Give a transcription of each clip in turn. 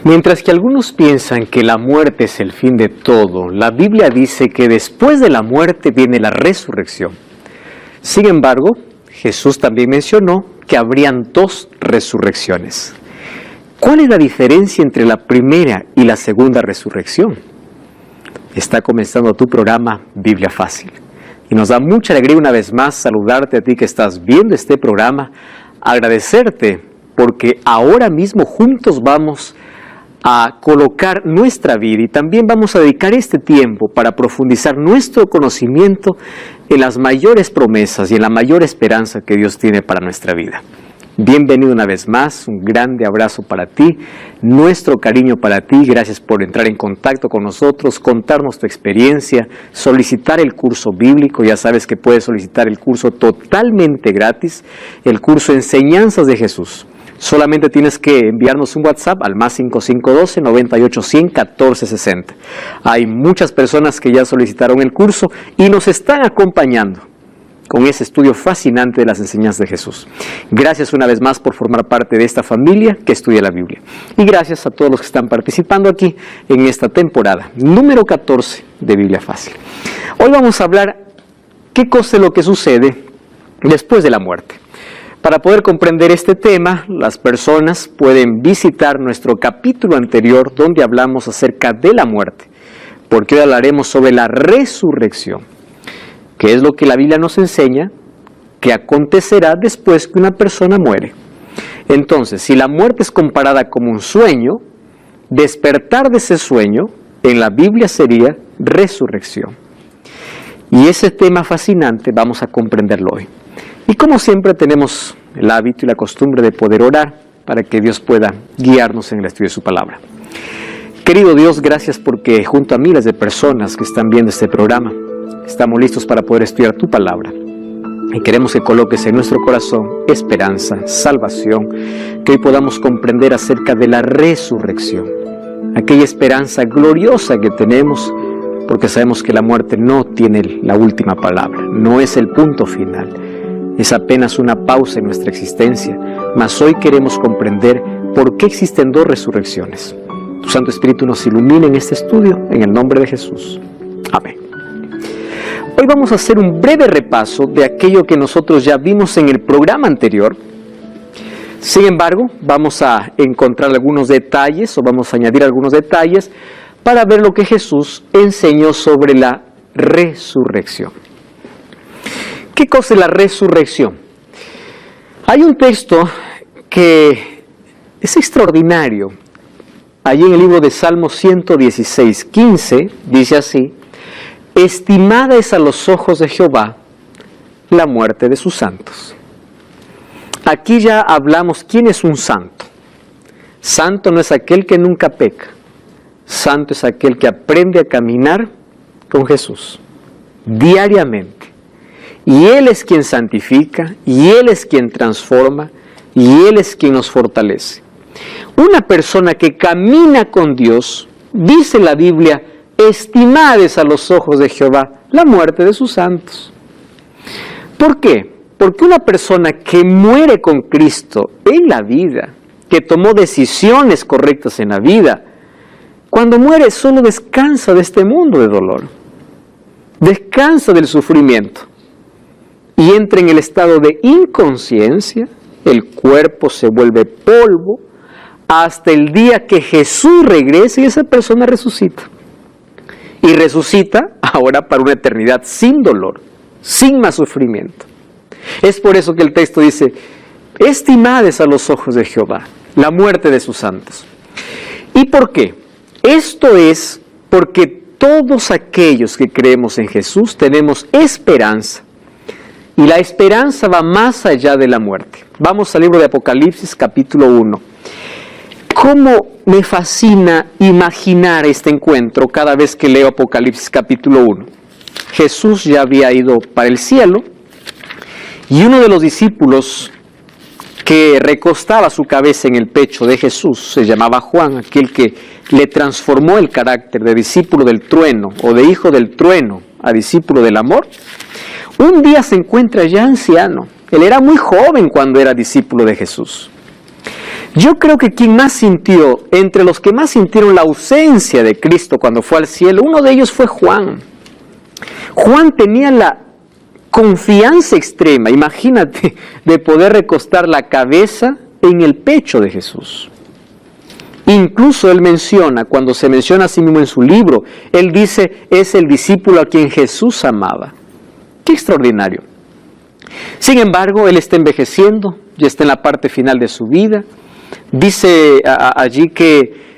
Mientras que algunos piensan que la muerte es el fin de todo, la Biblia dice que después de la muerte viene la resurrección. Sin embargo, Jesús también mencionó que habrían dos resurrecciones. ¿Cuál es la diferencia entre la primera y la segunda resurrección? Está comenzando tu programa Biblia Fácil. Y nos da mucha alegría una vez más saludarte a ti que estás viendo este programa, agradecerte porque ahora mismo juntos vamos a colocar nuestra vida y también vamos a dedicar este tiempo para profundizar nuestro conocimiento en las mayores promesas y en la mayor esperanza que Dios tiene para nuestra vida. Bienvenido una vez más, un grande abrazo para ti, nuestro cariño para ti, gracias por entrar en contacto con nosotros, contarnos tu experiencia, solicitar el curso bíblico. Ya sabes que puedes solicitar el curso totalmente gratis, el curso Enseñanzas de Jesús. Solamente tienes que enviarnos un WhatsApp al más 5512-98-100-1460. Hay muchas personas que ya solicitaron el curso y nos están acompañando con ese estudio fascinante de las enseñanzas de Jesús. Gracias una vez más por formar parte de esta familia que estudia la Biblia. Y gracias a todos los que están participando aquí en esta temporada número 14 de Biblia Fácil. Hoy vamos a hablar qué cosa es lo que sucede después de la muerte. Para poder comprender este tema, las personas pueden visitar nuestro capítulo anterior donde hablamos acerca de la muerte, porque hoy hablaremos sobre la resurrección, que es lo que la Biblia nos enseña que acontecerá después que una persona muere. Entonces, si la muerte es comparada como un sueño, despertar de ese sueño en la Biblia sería resurrección. Y ese tema fascinante vamos a comprenderlo hoy. Y como siempre tenemos el hábito y la costumbre de poder orar para que Dios pueda guiarnos en el estudio de su palabra. Querido Dios, gracias porque junto a miles de personas que están viendo este programa, estamos listos para poder estudiar tu palabra. Y queremos que coloques en nuestro corazón esperanza, salvación, que hoy podamos comprender acerca de la resurrección. Aquella esperanza gloriosa que tenemos, porque sabemos que la muerte no tiene la última palabra, no es el punto final. Es apenas una pausa en nuestra existencia, mas hoy queremos comprender por qué existen dos resurrecciones. Tu Santo Espíritu nos ilumine en este estudio, en el nombre de Jesús. Amén. Hoy vamos a hacer un breve repaso de aquello que nosotros ya vimos en el programa anterior. Sin embargo, vamos a encontrar algunos detalles o vamos a añadir algunos detalles para ver lo que Jesús enseñó sobre la resurrección. ¿Qué cosa es la resurrección? Hay un texto que es extraordinario. Allí en el libro de Salmos 116, 15, dice así: estimada es a los ojos de Jehová la muerte de sus santos. Aquí ya hablamos quién es un santo. Santo no es aquel que nunca peca. Santo es aquel que aprende a caminar con Jesús diariamente. Y Él es quien santifica, y Él es quien transforma, y Él es quien nos fortalece. Una persona que camina con Dios, dice la Biblia, estimada es a los ojos de Jehová la muerte de sus santos. ¿Por qué? Porque una persona que muere con Cristo en la vida, que tomó decisiones correctas en la vida, cuando muere solo descansa de este mundo de dolor, descansa del sufrimiento y entra en el estado de inconsciencia, el cuerpo se vuelve polvo, hasta el día que Jesús regrese y esa persona resucita. Y resucita ahora para una eternidad sin dolor, sin más sufrimiento. Es por eso que el texto dice, estimad es a los ojos de Jehová la muerte de sus santos. ¿Y por qué? Esto es porque todos aquellos que creemos en Jesús tenemos esperanza. Y la esperanza va más allá de la muerte. Vamos al libro de Apocalipsis, capítulo 1. ¿Cómo me fascina imaginar este encuentro cada vez que leo Apocalipsis, capítulo 1? Jesús ya había ido para el cielo y uno de los discípulos que recostaba su cabeza en el pecho de Jesús se llamaba Juan, aquel que le transformó el carácter de discípulo del trueno o de hijo del trueno a discípulo del amor. Un día se encuentra ya anciano. Él era muy joven cuando era discípulo de Jesús. Yo creo que quien más sintió, entre los que más sintieron la ausencia de Cristo cuando fue al cielo, uno de ellos fue Juan. Juan tenía la confianza extrema, imagínate, de poder recostar la cabeza en el pecho de Jesús. Incluso él menciona, cuando se menciona a sí mismo en su libro, él dice, es el discípulo a quien Jesús amaba. ¡Qué extraordinario! Sin embargo, él está envejeciendo, ya está en la parte final de su vida. Dice allí que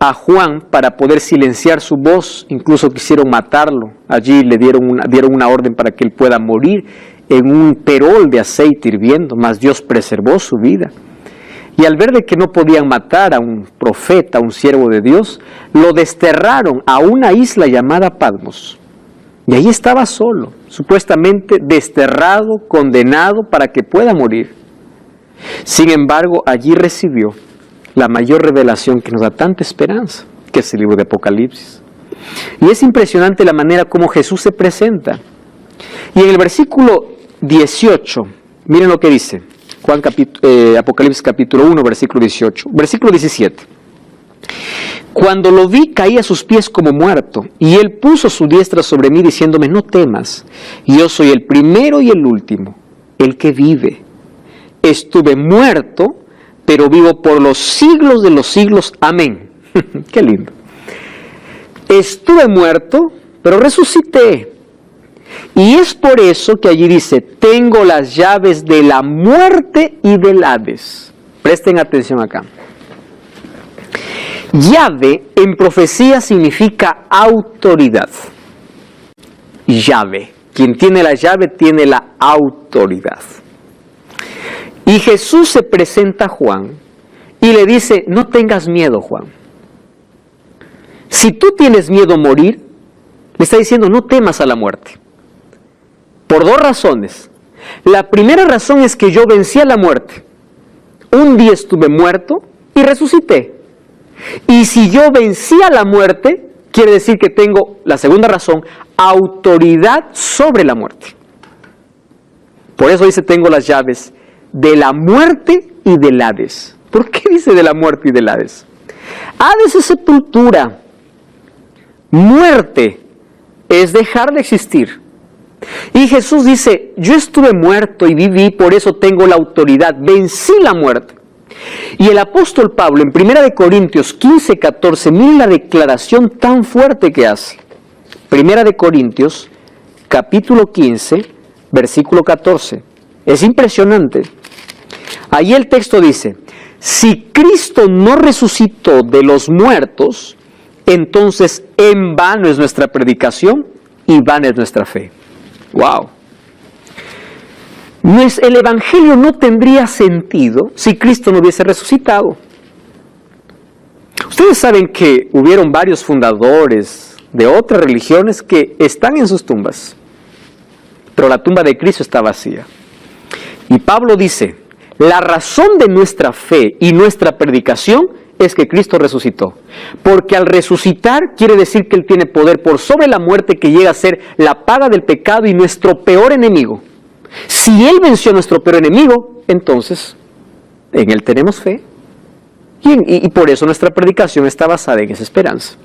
a Juan, para poder silenciar su voz, incluso quisieron matarlo. Allí le dieron una orden para que él pueda morir en un perol de aceite hirviendo, mas Dios preservó su vida. Y al ver de que no podían matar a un profeta, a un siervo de Dios, lo desterraron a una isla llamada Patmos. Y ahí estaba solo, supuestamente desterrado, condenado para que pueda morir. Sin embargo, allí recibió la mayor revelación que nos da tanta esperanza, que es el libro de Apocalipsis. Y es impresionante la manera como Jesús se presenta. Y en el versículo 18, miren lo que dice, Apocalipsis capítulo 1, versículo 18, versículo 17. Cuando lo vi, caí a sus pies como muerto, y él puso su diestra sobre mí, diciéndome, no temas, yo soy el primero y el último, el que vive. Estuve muerto, pero vivo por los siglos de los siglos. Amén. Qué lindo. Estuve muerto, pero resucité. Y es por eso que allí dice, tengo las llaves de la muerte y del Hades. Presten atención acá. Llave en profecía significa autoridad. Llave. Quien tiene la llave tiene la autoridad. Y Jesús se presenta a Juan y le dice, no tengas miedo, Juan. Si tú tienes miedo a morir, le está diciendo, no temas a la muerte. Por dos razones. La primera razón es que yo vencí a la muerte. Un día estuve muerto y resucité. Y si yo vencí a la muerte, quiere decir que tengo, la segunda razón, autoridad sobre la muerte. Por eso dice, tengo las llaves de la muerte y del Hades. ¿Por qué dice de la muerte y del Hades? Hades es sepultura. Muerte es dejar de existir. Y Jesús dice, yo estuve muerto y viví, por eso tengo la autoridad, vencí la muerte. Y el apóstol Pablo, en 1 Corintios 15, 14, miren la declaración tan fuerte que hace. 1 Corintios, capítulo 15, versículo 14. Es impresionante. Ahí el texto dice, si Cristo no resucitó de los muertos, entonces en vano es nuestra predicación y vana es nuestra fe. ¡Wow! El Evangelio no tendría sentido si Cristo no hubiese resucitado. Ustedes saben que hubieron varios fundadores de otras religiones que están en sus tumbas, pero la tumba de Cristo está vacía. Y Pablo dice, la razón de nuestra fe y nuestra predicación es que Cristo resucitó. Porque al resucitar quiere decir que Él tiene poder por sobre la muerte, que llega a ser la paga del pecado y nuestro peor enemigo. Si Él venció a nuestro peor enemigo, entonces en Él tenemos fe. Y por eso nuestra predicación está basada en esa esperanza.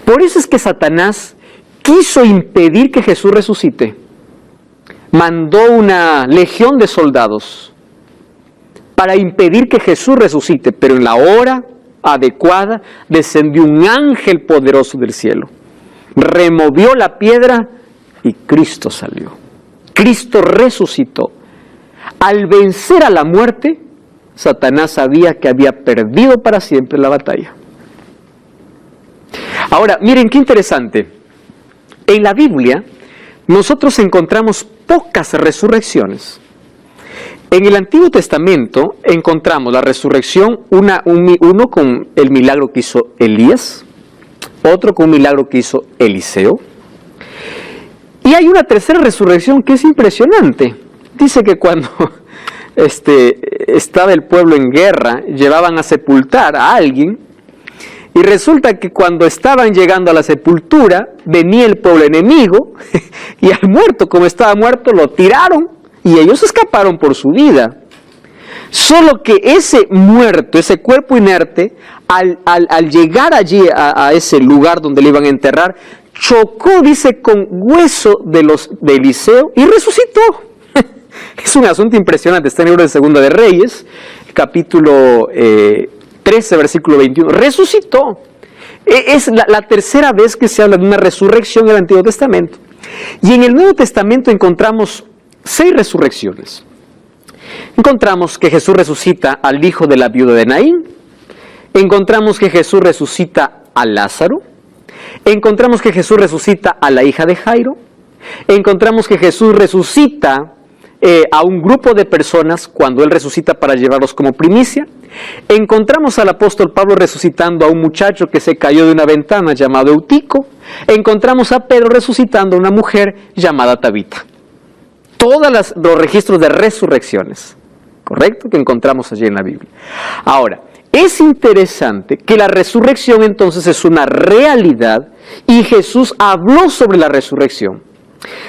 Por eso es que Satanás quiso impedir que Jesús resucite. Mandó una legión de soldados para impedir que Jesús resucite, pero en la hora adecuada descendió un ángel poderoso del cielo, removió la piedra y Cristo salió. Cristo resucitó. Al vencer a la muerte, Satanás sabía que había perdido para siempre la batalla. Ahora, miren qué interesante. En la Biblia, nosotros encontramos pocas resurrecciones. En el Antiguo Testamento encontramos la resurrección, uno con el milagro que hizo Elías, otro con un milagro que hizo Eliseo. Y hay una tercera resurrección que es impresionante. Dice que cuando estaba el pueblo en guerra, llevaban a sepultar a alguien, y resulta que cuando estaban llegando a la sepultura, venía el pueblo enemigo, y al muerto, como estaba muerto, lo tiraron, y ellos escaparon por su vida. Solo que ese muerto, ese cuerpo inerte, al llegar allí a ese lugar donde le iban a enterrar, chocó, dice, con hueso de Eliseo y resucitó. Es un asunto impresionante. Está en el libro de Segunda de Reyes, capítulo 13, versículo 21. Resucitó. Es la tercera vez que se habla de una resurrección en el Antiguo Testamento. Y en el Nuevo Testamento encontramos 6 resurrecciones. Encontramos que Jesús resucita al hijo de la viuda de Naín. Encontramos que Jesús resucita a Lázaro. Encontramos que Jesús resucita a la hija de Jairo. Encontramos que Jesús resucita a un grupo de personas cuando Él resucita para llevarlos como primicia. Encontramos al apóstol Pablo resucitando a un muchacho que se cayó de una ventana llamado Eutico. Encontramos a Pedro resucitando a una mujer llamada Tabita. Todos los registros de resurrecciones, ¿correcto?, que encontramos allí en la Biblia. Ahora, es interesante que la resurrección entonces es una realidad y Jesús habló sobre la resurrección.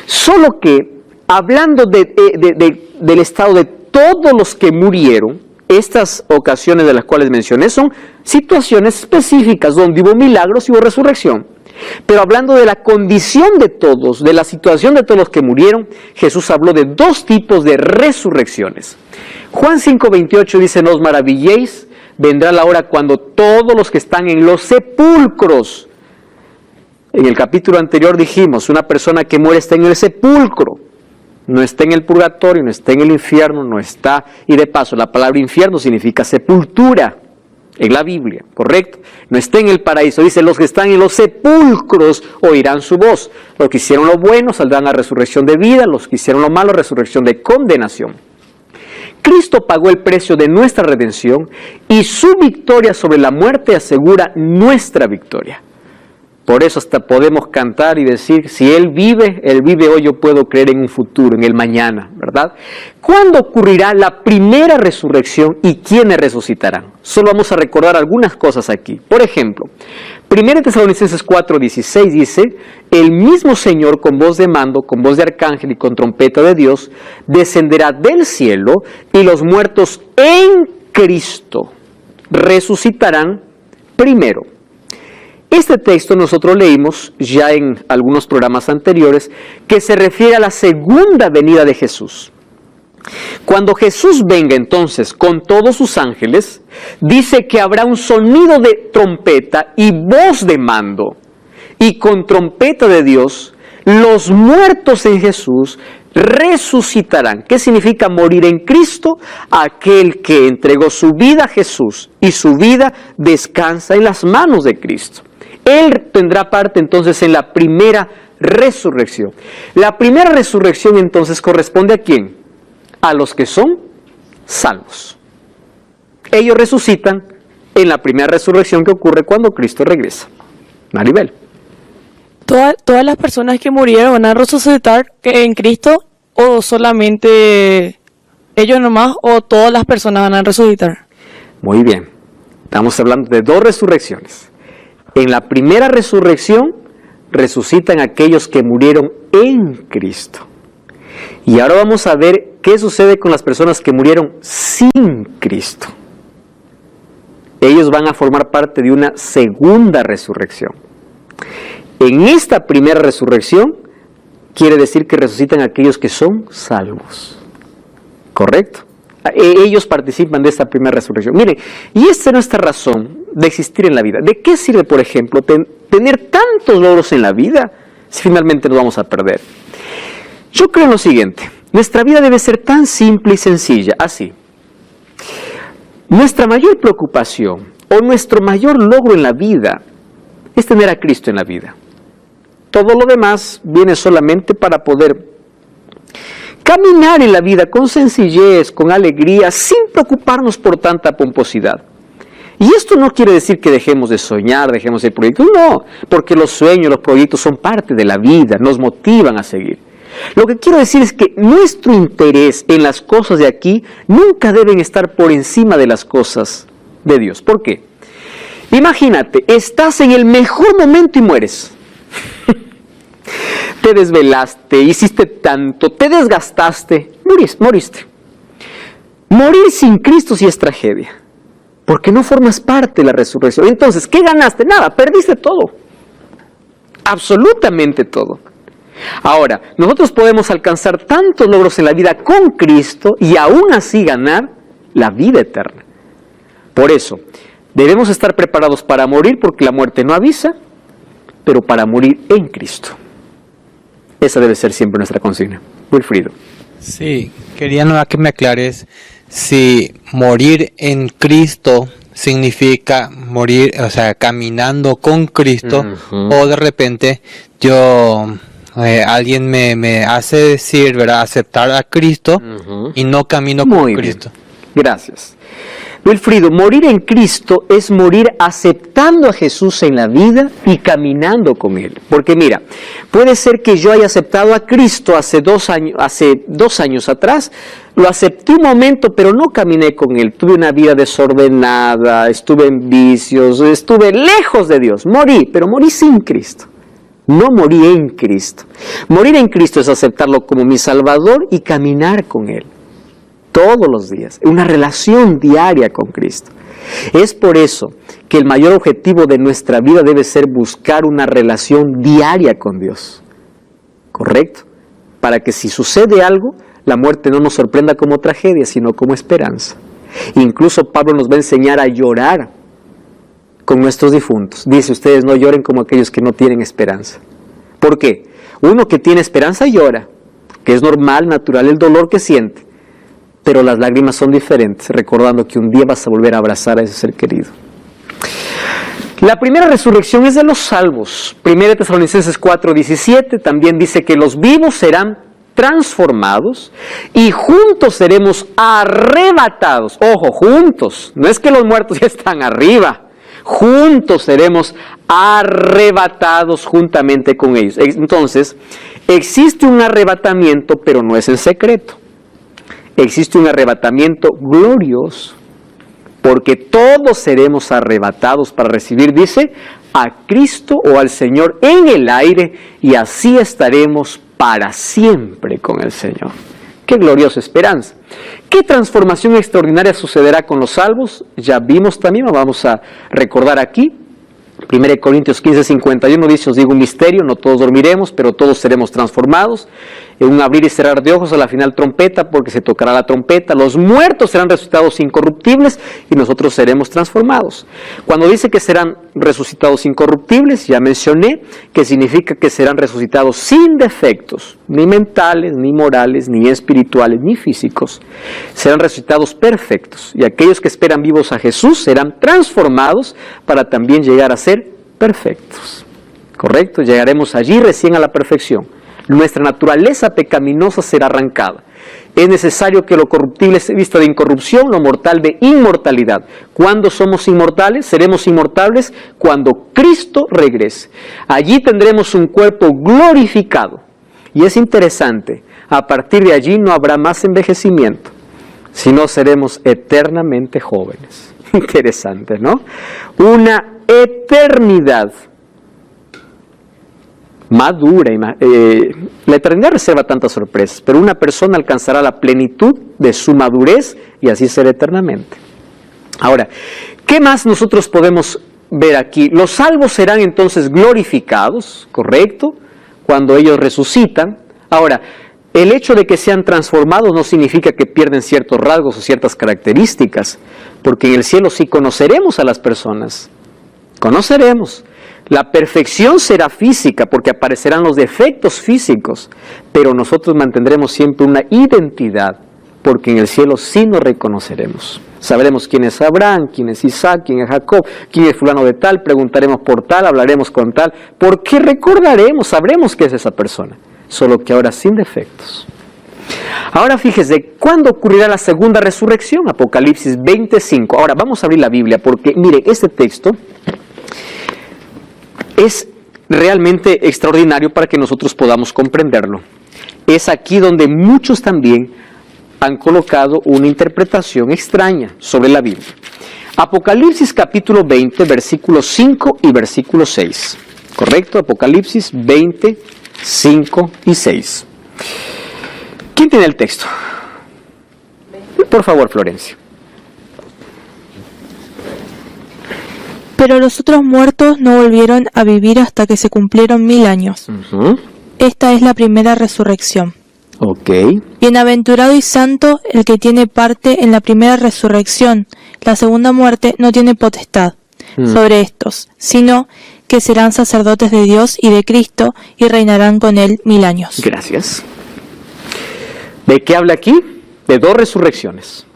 Solo que, hablando del estado de todos los que murieron, estas ocasiones de las cuales mencioné son situaciones específicas donde hubo milagros y hubo resurrección. Pero hablando de la condición de todos, de la situación de todos los que murieron, Jesús habló de 2 tipos de resurrecciones. Juan 5:28 dice: no os maravilléis, vendrá la hora cuando todos los que están en los sepulcros. En el capítulo anterior dijimos, una persona que muere está en el sepulcro. No está en el purgatorio, no está en el infierno, no está... Y de paso, la palabra infierno significa sepultura en la Biblia, ¿correcto? No está en el paraíso. Dice, los que están en los sepulcros oirán su voz. Los que hicieron lo bueno saldrán a resurrección de vida, los que hicieron lo malo, resurrección de condenación. Cristo pagó el precio de nuestra redención y su victoria sobre la muerte asegura nuestra victoria. Por eso hasta podemos cantar y decir, si Él vive hoy, yo puedo creer en un futuro, en el mañana, ¿verdad? ¿Cuándo ocurrirá la primera resurrección y quiénes resucitarán? Solo vamos a recordar algunas cosas aquí. Por ejemplo, 1 Tesalonicenses 4:16 dice, el mismo Señor con voz de mando, con voz de arcángel y con trompeta de Dios, descenderá del cielo y los muertos en Cristo resucitarán primero. Este texto nosotros leímos ya en algunos programas anteriores que se refiere a la segunda venida de Jesús. Cuando Jesús venga entonces con todos sus ángeles, dice que habrá un sonido de trompeta y voz de mando. Y con trompeta de Dios, los muertos en Jesús resucitarán. ¿Qué significa morir en Cristo? Aquel que entregó su vida a Jesús y su vida descansa en las manos de Cristo. Él tendrá parte entonces en la primera resurrección. La primera resurrección entonces corresponde ¿a quién? A los que son salvos. Ellos resucitan en la primera resurrección que ocurre cuando Cristo regresa. Maribel. ¿Todas las personas que murieron van a resucitar en Cristo o solamente ellos nomás o todas las personas van a resucitar? Muy bien. Estamos hablando de 2 resurrecciones. En la primera resurrección resucitan aquellos que murieron en Cristo. Y ahora vamos a ver qué sucede con las personas que murieron sin Cristo. Ellos van a formar parte de una segunda resurrección. En esta primera resurrección quiere decir que resucitan aquellos que son salvos. ¿Correcto? Ellos participan de esta primera resurrección. Miren, y esta es nuestra razón de existir en la vida. ¿De qué sirve, por ejemplo, tener tantos logros en la vida si finalmente nos vamos a perder? Yo creo en lo siguiente. Nuestra vida debe ser tan simple y sencilla, así. Nuestra mayor preocupación o nuestro mayor logro en la vida es tener a Cristo en la vida. Todo lo demás viene solamente para poder caminar en la vida con sencillez, con alegría, sin preocuparnos por tanta pomposidad. Y esto no quiere decir que dejemos de soñar, dejemos de proyectos, no, porque los sueños, los proyectos son parte de la vida, nos motivan a seguir. Lo que quiero decir es que nuestro interés en las cosas de aquí nunca deben estar por encima de las cosas de Dios. ¿Por qué? Imagínate, estás en el mejor momento y mueres. Te desvelaste, hiciste tanto, te desgastaste, moriste. Morir sin Cristo sí es tragedia, porque no formas parte de la resurrección. Entonces, ¿qué ganaste? Nada, perdiste todo. Absolutamente todo. Ahora, nosotros podemos alcanzar tantos logros en la vida con Cristo y aún así ganar la vida eterna. Por eso, debemos estar preparados para morir porque la muerte no avisa, pero para morir en Cristo. Esa debe ser siempre nuestra consigna. Wilfrido. Sí, quería nomás que me aclares si morir en Cristo significa morir, o sea, caminando con Cristo, o de repente alguien me hace decir, ¿verdad?, aceptar a Cristo y no camino con Cristo. Gracias. Wilfrido, morir en Cristo es morir aceptando a Jesús en la vida y caminando con Él. Porque mira, puede ser que yo haya aceptado a Cristo hace 2 años atrás, lo acepté un momento, pero no caminé con Él. Tuve una vida desordenada, estuve en vicios, estuve lejos de Dios. Morí, pero morí sin Cristo. No morí en Cristo. Morir en Cristo es aceptarlo como mi Salvador y caminar con Él. Todos los días, una relación diaria con Cristo. Es por eso que el mayor objetivo de nuestra vida debe ser buscar una relación diaria con Dios. ¿Correcto? Para que si sucede algo, la muerte no nos sorprenda como tragedia, sino como esperanza. Incluso Pablo nos va a enseñar a llorar con nuestros difuntos. Dice, ustedes no lloren como aquellos que no tienen esperanza. ¿Por qué? Uno que tiene esperanza llora, que es normal, natural el dolor que siente. Pero las lágrimas son diferentes, recordando que un día vas a volver a abrazar a ese ser querido. La primera resurrección es de los salvos. 1 Tesalonicenses 4:17 también dice que los vivos serán transformados y juntos seremos arrebatados. Ojo, juntos, no es que los muertos ya están arriba. Juntos seremos arrebatados juntamente con ellos. Entonces, existe un arrebatamiento, pero no es en secreto. Existe un arrebatamiento glorioso, porque todos seremos arrebatados para recibir, dice, a Cristo o al Señor en el aire, y así estaremos para siempre con el Señor. ¡Qué gloriosa esperanza! ¿Qué transformación extraordinaria sucederá con los salvos? Ya vimos también, lo vamos a recordar aquí. 1 Corintios 15:51 dice, os digo un misterio, no todos dormiremos, pero todos seremos transformados. En un abrir y cerrar de ojos, a la final trompeta, porque se tocará la trompeta. Los muertos serán resucitados incorruptibles y nosotros seremos transformados. Cuando dice que serán resucitados incorruptibles, ya mencioné que significa que serán resucitados sin defectos, ni mentales, ni morales, ni espirituales, ni físicos. Serán resucitados perfectos. Y aquellos que esperan vivos a Jesús serán transformados para también llegar a ser perfectos. ¿Correcto? Llegaremos allí recién a la perfección. Nuestra naturaleza pecaminosa será arrancada. Es necesario que lo corruptible se vista de incorrupción, lo mortal de inmortalidad. ¿Cuándo somos inmortales? Seremos inmortales cuando Cristo regrese. Allí tendremos un cuerpo glorificado. Y es interesante, a partir de allí no habrá más envejecimiento, sino seremos eternamente jóvenes. Interesante, ¿no? Una eternidad madura. La eternidad reserva tantas sorpresas, pero una persona alcanzará la plenitud de su madurez y así será eternamente. Ahora, ¿qué más nosotros podemos ver aquí? Los salvos serán entonces glorificados, ¿correcto?, cuando ellos resucitan. Ahora, el hecho de que sean transformados no significa que pierden ciertos rasgos o ciertas características, porque en el cielo sí conoceremos a las personas. Conoceremos. La perfección será física porque aparecerán los defectos físicos, pero nosotros mantendremos siempre una identidad, porque en el cielo sí nos reconoceremos. Sabremos quién es Abraham, quién es Isaac, quién es Jacob, quién es fulano de tal, preguntaremos por tal, hablaremos con tal, porque recordaremos, sabremos qué es esa persona, solo que ahora sin defectos. Ahora fíjese, ¿cuándo ocurrirá la segunda resurrección? Apocalipsis 20:5. Ahora vamos a abrir la Biblia porque, mire, este texto es realmente extraordinario para que nosotros podamos comprenderlo. Es aquí donde muchos también han colocado una interpretación extraña sobre la Biblia. Apocalipsis capítulo 20, versículos 5 y versículo 6. ¿Correcto? Apocalipsis 20, 5 y 6. ¿Quién tiene el texto? Por favor, Florencia. Pero los otros muertos no volvieron a vivir hasta que se cumplieron 1000 años. Esta es la primera resurrección. Ok. Bienaventurado y santo el que tiene parte en la primera resurrección. La segunda muerte no tiene potestad sobre estos, sino que serán sacerdotes de Dios y de Cristo y reinarán con él 1000 años. Gracias. ¿De qué habla aquí? De 2 resurrecciones.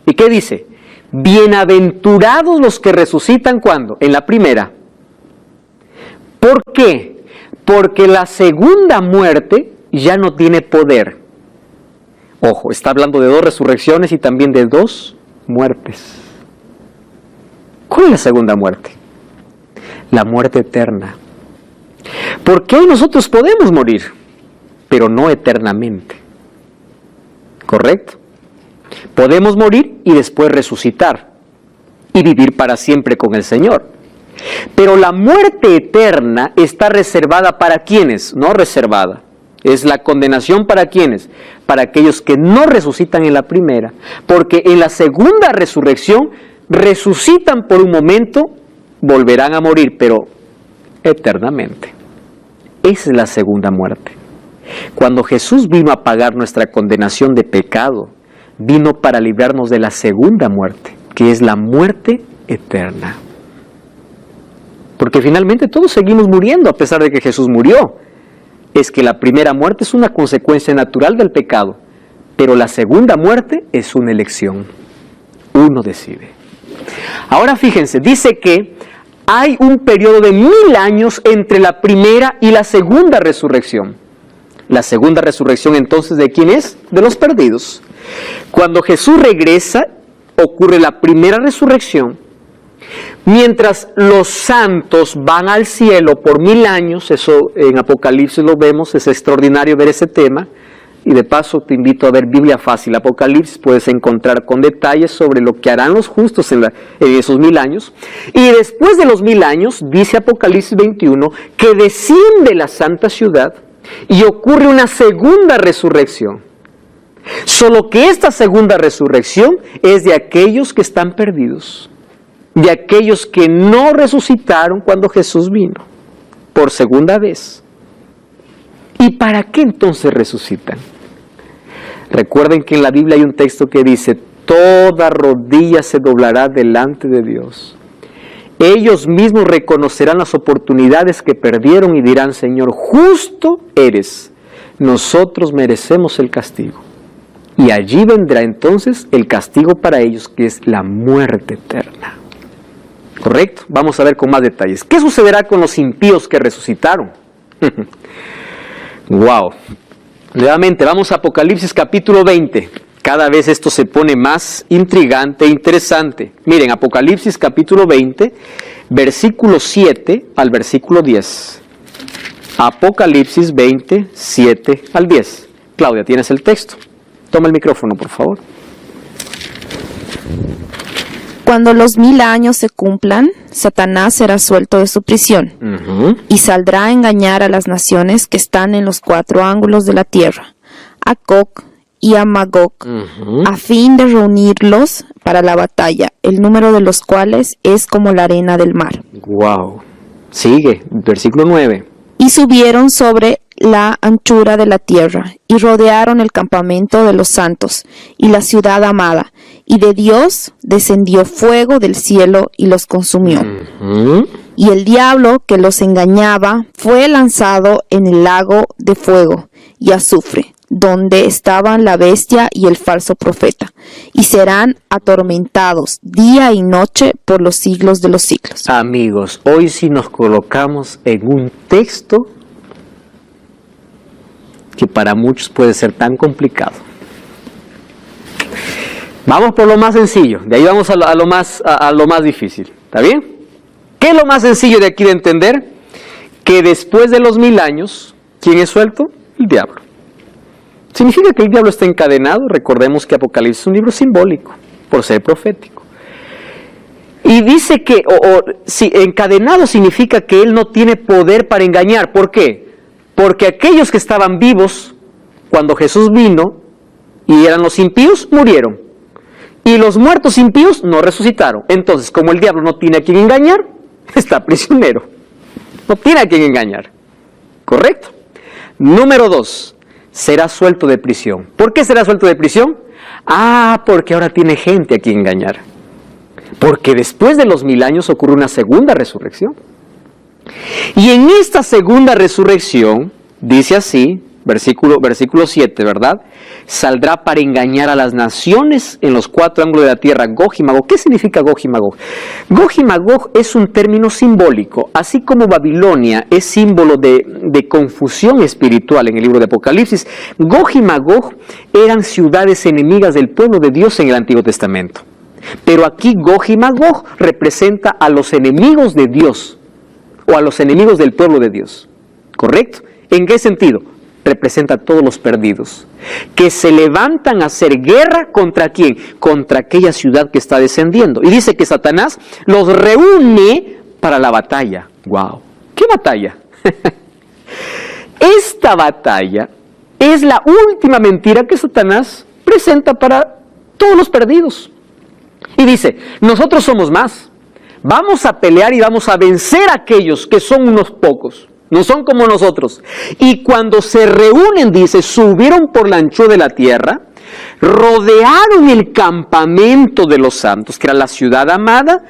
¿Y qué dice? Bienaventurados los que resucitan, ¿cuándo? En la primera. ¿Por qué? Porque la segunda muerte ya no tiene poder. Ojo, está hablando de 2 resurrecciones y también de 2 muertes. ¿Cuál es la segunda muerte? La muerte eterna. Porque hoy nosotros podemos morir, pero no eternamente. ¿Correcto? Podemos morir y después resucitar y vivir para siempre con el Señor. Pero la muerte eterna está reservada para ¿quiénes? No reservada. Es la condenación para ¿quiénes? Para aquellos que no resucitan en la primera. Porque en la segunda resurrección resucitan por un momento, volverán a morir, pero eternamente. Esa es la segunda muerte. Cuando Jesús vino a pagar nuestra condenación de pecado, vino para librarnos de la segunda muerte, que es la muerte eterna. Porque finalmente todos seguimos muriendo a pesar de que Jesús murió. Es que la primera muerte es una consecuencia natural del pecado, pero la segunda muerte es una elección. Uno decide. Ahora fíjense, dice que hay un periodo de 1000 años entre la primera y la segunda resurrección. La segunda resurrección entonces, ¿de quién es? De los perdidos. Cuando Jesús regresa, ocurre la primera resurrección. Mientras los santos van al cielo por 1000 años, eso en Apocalipsis lo vemos, es extraordinario ver ese tema. Y de paso te invito a ver Biblia Fácil, Apocalipsis, puedes encontrar con detalles sobre lo que harán los justos en esos 1000 años. Y después de los 1000 años, dice Apocalipsis 21, que desciende la santa ciudad y ocurre una segunda resurrección. Solo que esta segunda resurrección es de aquellos que están perdidos, de aquellos que no resucitaron cuando Jesús vino, por segunda vez. ¿Y para qué entonces resucitan? Recuerden que en la Biblia hay un texto que dice, toda rodilla se doblará delante de Dios. Ellos mismos reconocerán las oportunidades que perdieron y dirán, Señor, justo eres, nosotros merecemos el castigo. Y allí vendrá entonces el castigo para ellos, que es la muerte eterna. ¿Correcto? Vamos a ver con más detalles. ¿Qué sucederá con los impíos que resucitaron? ¡Wow! Nuevamente, vamos a Apocalipsis capítulo 20. Cada vez esto se pone más intrigante e interesante. Miren, Apocalipsis capítulo 20, versículo 7 al versículo 10. Apocalipsis 20, 7 al 10. Claudia, ¿tienes el texto? Toma el micrófono, por favor. Cuando los 1000 años se cumplan, Satanás será suelto de su prisión y saldrá a engañar a las naciones que están en los 4 ángulos de la tierra, a Gog y a Magog, a fin de reunirlos para la batalla, el número de los cuales es como la arena del mar. Wow. Sigue, versículo 9. Y subieron sobre la anchura de la tierra, y rodearon el campamento de los santos, y la ciudad amada, y de Dios descendió fuego del cielo y los consumió. Y el diablo que los engañaba fue lanzado en el lago de fuego y azufre, donde estaban la bestia y el falso profeta, y serán atormentados día y noche por los siglos de los siglos. Amigos, hoy sí nos colocamos en un texto que para muchos puede ser tan complicado. Vamos por lo más sencillo, de ahí vamos a lo más difícil, ¿está bien? ¿Qué es lo más sencillo de aquí de entender? Que después de los 1000 años, ¿quién es suelto? El diablo. ¿Significa que el diablo está encadenado? Recordemos que Apocalipsis es un libro simbólico, por ser profético. Y dice que, si encadenado significa que él no tiene poder para engañar. ¿Por qué? Porque aquellos que estaban vivos cuando Jesús vino y eran los impíos, murieron. Y los muertos impíos no resucitaron. Entonces, como el diablo no tiene a quien engañar, está prisionero. No tiene a quien engañar. ¿Correcto? Número 2, será suelto de prisión. ¿Por qué será suelto de prisión? Porque ahora tiene gente a quien engañar. Porque después de los 1000 años ocurre una segunda resurrección. Y en esta segunda resurrección, dice así, versículo 7, ¿verdad? Saldrá para engañar a las naciones en los 4 ángulos de la tierra, Gog y Magog. ¿Qué significa Gog y Magog? Gog y Magog es un término simbólico, así como Babilonia es símbolo de confusión espiritual en el libro de Apocalipsis. Gog y Magog eran ciudades enemigas del pueblo de Dios en el Antiguo Testamento. Pero aquí Gog y Magog representa a los enemigos de Dios, o a los enemigos del pueblo de Dios. ¿Correcto? ¿En qué sentido? Representa a todos los perdidos, que se levantan a hacer guerra ¿contra quién? Contra aquella ciudad que está descendiendo. Y dice que Satanás los reúne para la batalla. ¡Wow! ¿Qué batalla? Esta batalla es la última mentira que Satanás presenta para todos los perdidos. Y dice, nosotros somos más. Vamos a pelear y vamos a vencer a aquellos que son unos pocos. No son como nosotros. Y cuando se reúnen, dice, subieron por la anchura de la tierra, rodearon el campamento de los santos, que era la ciudad amada,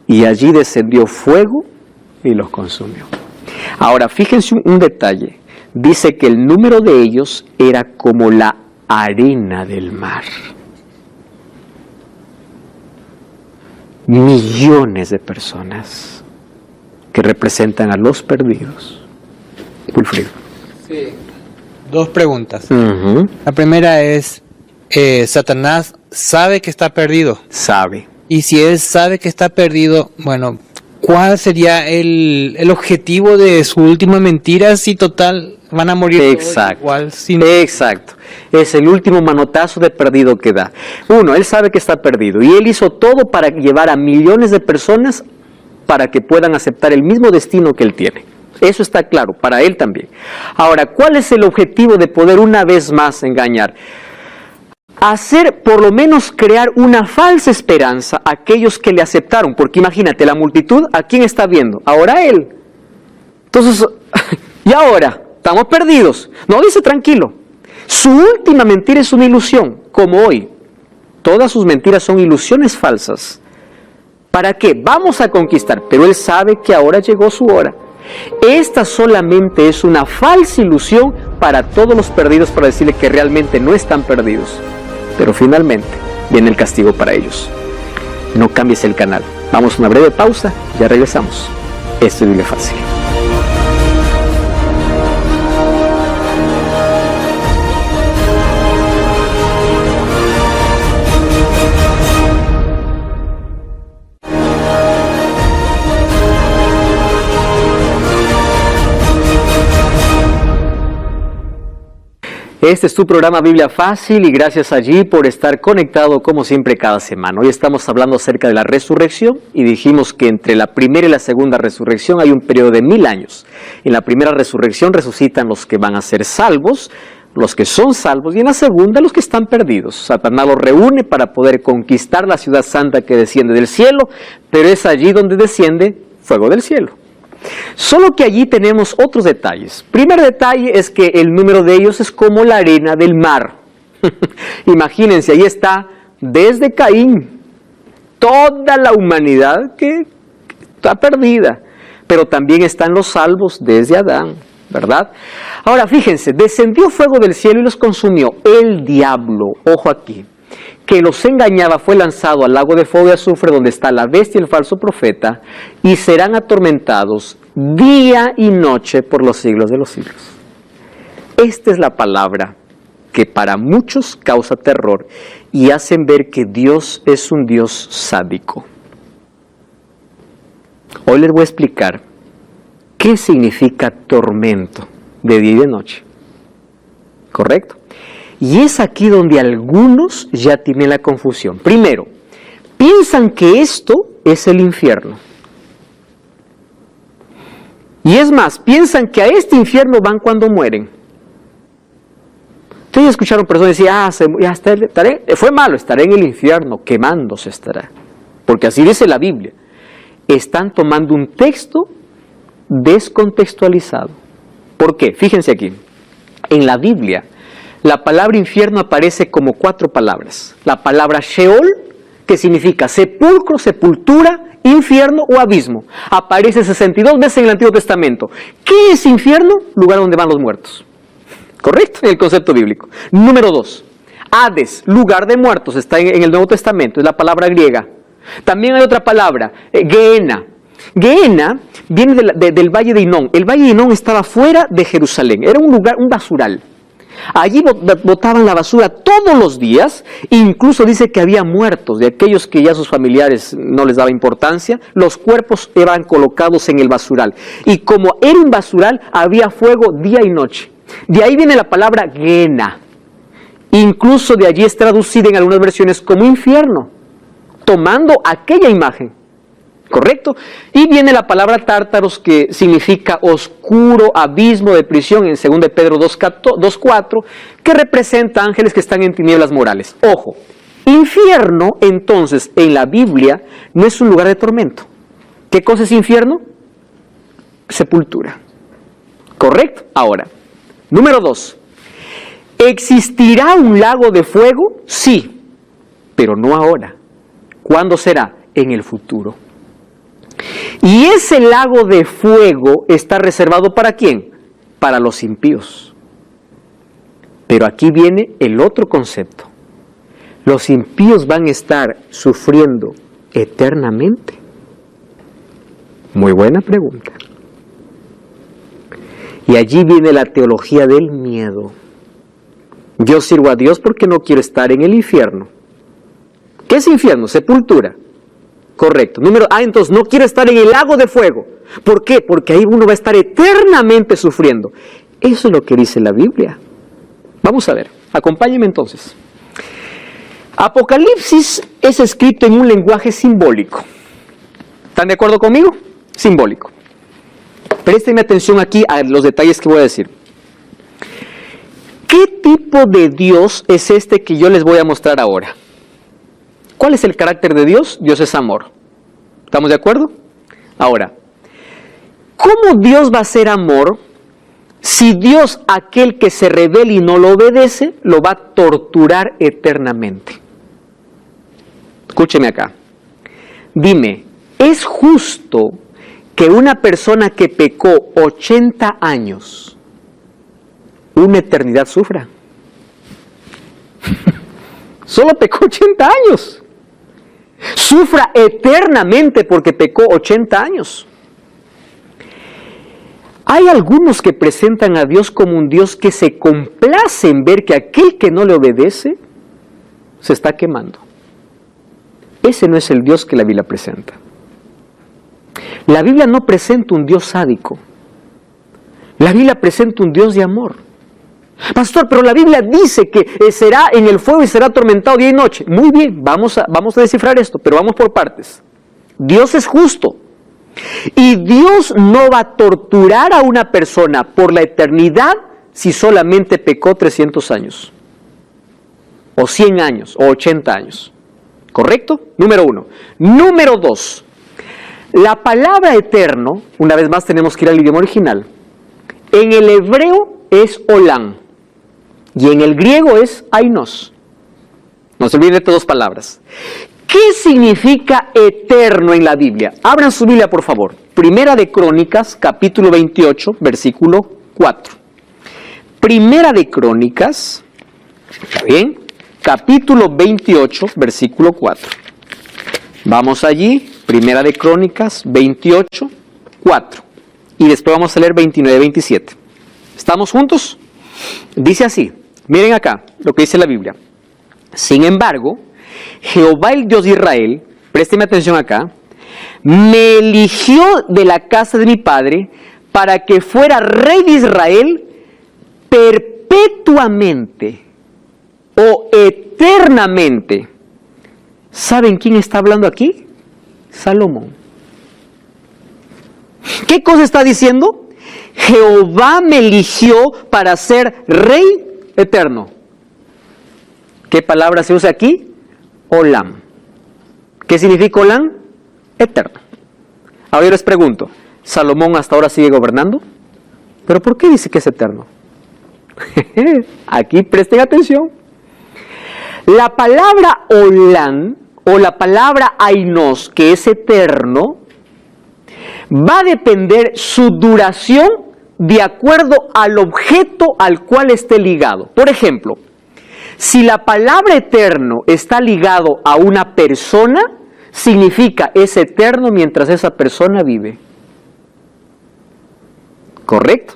y allí descendió fuego y los consumió. Ahora, fíjense un detalle. Dice que el número de ellos era como la arena del mar. Millones de personas que representan a los perdidos. Wilfrido. Sí. 2 preguntas. La primera es, ¿Satanás sabe que está perdido? Sabe. Y si él sabe que está perdido, bueno, ¿cuál sería el objetivo de su última mentira si total van a morir Exacto. igual? Exacto. Es el último manotazo de perdido que da. Uno, él sabe que está perdido y él hizo todo para llevar a millones de personas para que puedan aceptar el mismo destino que él tiene. Eso está claro, para él también. Ahora, ¿cuál es el objetivo de poder una vez más engañar? Hacer, por lo menos, crear una falsa esperanza a aquellos que le aceptaron. Porque imagínate, la multitud, ¿a quién está viendo? Ahora a él. Entonces, ¿y ahora? ¿Estamos perdidos? No, dice tranquilo. Su última mentira es una ilusión, como hoy. Todas sus mentiras son ilusiones falsas. ¿Para qué? Vamos a conquistar, pero él sabe que ahora llegó su hora. Esta solamente es una falsa ilusión para todos los perdidos, para decirle que realmente no están perdidos. Pero finalmente viene el castigo para ellos. No cambies el canal. Vamos a una breve pausa, ya regresamos. Esto es Biblia Fácil. Este es tu programa Biblia Fácil y gracias allí por estar conectado como siempre cada semana. Hoy estamos hablando acerca de la resurrección y dijimos que entre la primera y la segunda resurrección hay un periodo de 1000 años. En la primera resurrección resucitan los que van a ser salvos, los que son salvos, y en la segunda los que están perdidos. Satanás los reúne para poder conquistar la ciudad santa que desciende del cielo, pero es allí donde desciende fuego del cielo. Solo que allí tenemos otros detalles. Primer detalle es que el número de ellos es como la arena del mar. Imagínense, ahí está desde Caín, toda la humanidad que está perdida, pero también están los salvos desde Adán, ¿verdad? Ahora fíjense, descendió fuego del cielo y los consumió. El diablo, ojo aquí, que los engañaba, fue lanzado al lago de fuego y azufre donde está la bestia y el falso profeta, y serán atormentados día y noche por los siglos de los siglos. Esta es la palabra que para muchos causa terror y hacen ver que Dios es un Dios sádico. Hoy les voy a explicar qué significa tormento de día y de noche. ¿Correcto? Y es aquí donde algunos ya tienen la confusión. Primero, piensan que esto es el infierno. Y es más, piensan que a este infierno van cuando mueren. Ustedes escucharon personas decir, fue malo, estaré en el infierno, quemándose estará. Porque así dice la Biblia. Están tomando un texto descontextualizado. ¿Por qué? Fíjense aquí. En la Biblia, la palabra infierno aparece como 4 palabras. La palabra Sheol, que significa sepulcro, sepultura, infierno o abismo. Aparece 62 veces en el Antiguo Testamento. ¿Qué es infierno? Lugar donde van los muertos. ¿Correcto? En el concepto bíblico. Número 2. Hades, lugar de muertos, está en el Nuevo Testamento, es la palabra griega. También hay otra palabra, Gehenna. Gehenna viene del Valle de Hinón. El Valle de Hinón estaba fuera de Jerusalén, era un lugar, un basural. Allí botaban la basura todos los días, incluso dice que había muertos, de aquellos que ya sus familiares no les daba importancia, los cuerpos eran colocados en el basural. Y como era un basural, había fuego día y noche. De ahí viene la palabra Gehenna. Incluso de allí es traducida en algunas versiones como infierno, tomando aquella imagen. ¿Correcto? Y viene la palabra tártaros, que significa oscuro, abismo de prisión, en 2 de Pedro 2:4, que representa ángeles que están en tinieblas morales. Ojo, infierno, entonces, en la Biblia, no es un lugar de tormento. ¿Qué cosa es infierno? Sepultura. ¿Correcto? Ahora, número 2. ¿Existirá un lago de fuego? Sí, pero no ahora. ¿Cuándo será? En el futuro. Y ese lago de fuego está reservado ¿para quién? Para los impíos. Pero aquí viene el otro concepto. ¿Los impíos van a estar sufriendo eternamente? Muy buena pregunta. Y allí viene la teología del miedo. Yo sirvo a Dios porque no quiero estar en el infierno. ¿Qué es infierno? Sepultura. Correcto. Entonces no quiero estar en el lago de fuego. ¿Por qué? Porque ahí uno va a estar eternamente sufriendo. Eso es lo que dice la Biblia. Vamos a ver. Acompáñenme entonces. Apocalipsis es escrito en un lenguaje simbólico. ¿Están de acuerdo conmigo? Simbólico. Préstenme atención aquí a los detalles que voy a decir. ¿Qué tipo de Dios es este que yo les voy a mostrar ahora? ¿Cuál es el carácter de Dios? Dios es amor. ¿Estamos de acuerdo? Ahora, ¿cómo Dios va a ser amor si Dios, aquel que se rebela y no lo obedece, lo va a torturar eternamente? Escúcheme acá. Dime, ¿es justo que una persona que pecó 80 años, una eternidad sufra? Solo pecó 80 años. Sufra eternamente porque pecó 80 años. Hay algunos que presentan a Dios como un Dios que se complace en ver que aquel que no le obedece se está quemando. Ese no es el Dios que la Biblia presenta. La Biblia no presenta un Dios sádico. La Biblia presenta un Dios de amor. Pastor, pero la Biblia dice que será en el fuego y será atormentado día y noche. Muy bien, vamos a descifrar esto, pero vamos por partes. Dios es justo. Y Dios no va a torturar a una persona por la eternidad si solamente pecó 300 años. O 100 años, o 80 años. ¿Correcto? Número 1. Número 2. La palabra eterno, una vez más tenemos que ir al idioma original. En el hebreo es olam. Y en el griego es ainos. No se olviden de estas dos palabras. ¿Qué significa eterno en la Biblia? Abran su Biblia, por favor. Primera de Crónicas, capítulo 28, versículo 4. Primera de Crónicas, ¿está bien? Capítulo 28, versículo 4. Vamos allí, Primera de Crónicas, 28, 4. Y después vamos a leer 29, 27. ¿Estamos juntos? Dice así, miren acá lo que dice la Biblia. Sin embargo, Jehová el Dios de Israel, présteme atención acá, me eligió de la casa de mi padre para que fuera rey de Israel perpetuamente o eternamente. ¿Saben quién está hablando aquí? Salomón. ¿Qué cosa está diciendo? Jehová me eligió para ser rey eterno. ¿Qué palabra se usa aquí? Olam. ¿Qué significa Olam? Eterno. Ahora yo les pregunto, ¿Salomón hasta ahora sigue gobernando? ¿Pero por qué dice que es eterno? Aquí presten atención. La palabra Olam o la palabra Ainos, que es eterno, va a depender su duración de acuerdo al objeto al cual esté ligado. Por ejemplo, si la palabra eterno está ligado a una persona, significa es eterno mientras esa persona vive. ¿Correcto?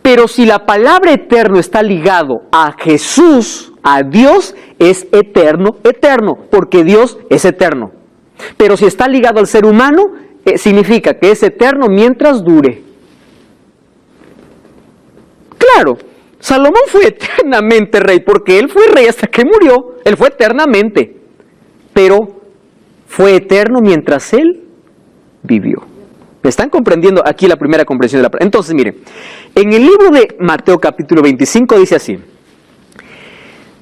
Pero si la palabra eterno está ligado a Jesús, a Dios, es eterno, eterno, porque Dios es eterno. Pero si está ligado al ser humano, significa que es eterno mientras dure. Claro, Salomón fue eternamente rey, porque él fue rey hasta que murió. Él fue eternamente, pero fue eterno mientras él vivió. ¿Me están comprendiendo aquí la primera comprensión de la palabra? Entonces, miren, en el libro de Mateo capítulo 25 dice así: